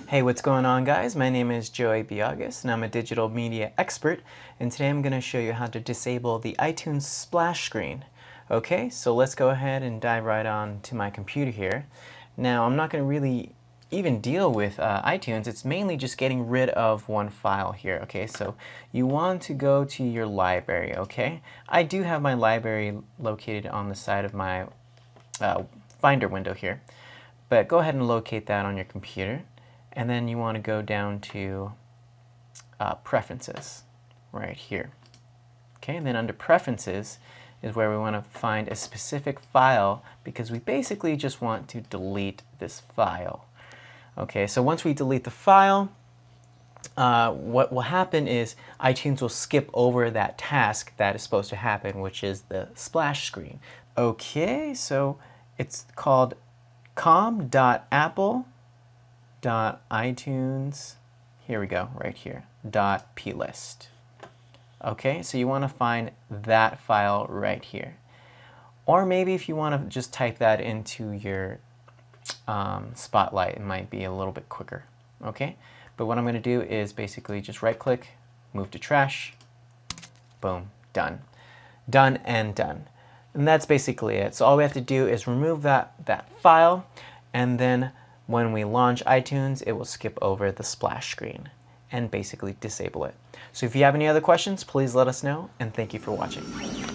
Hey, what's going on, guys? My name is Joey Biagas and I'm a digital media expert, and today I'm going to show you how to disable the iTunes splash screen. Okay, so let's go ahead and dive right on to my computer here. Now, I'm not going to really even deal with iTunes. It's mainly just getting rid of one file here. Okay, so you want to go to your library. Okay, I do have my library located on the side of my Finder window here, but go ahead and locate that on your computer. And then you want to go down to Preferences right here. Okay, and then under Preferences is where we want to find a specific file, because we basically just want to delete this file. Okay, so once we delete the file, what will happen is iTunes will skip over that task that is supposed to happen, which is the splash screen. Okay, so it's called com.apple.itunes, here we go, right here, .plist. Okay, so you want to find that file right here. Or maybe if you want to just type that into your Spotlight, it might be a little bit quicker. Okay, but what I'm going to do is basically just right click, move to trash, boom, done. Done and done. And that's basically it. So all we have to do is remove that file, and then when we launch iTunes, it will skip over the splash screen and basically disable it. So if you have any other questions, please let us know, and thank you for watching.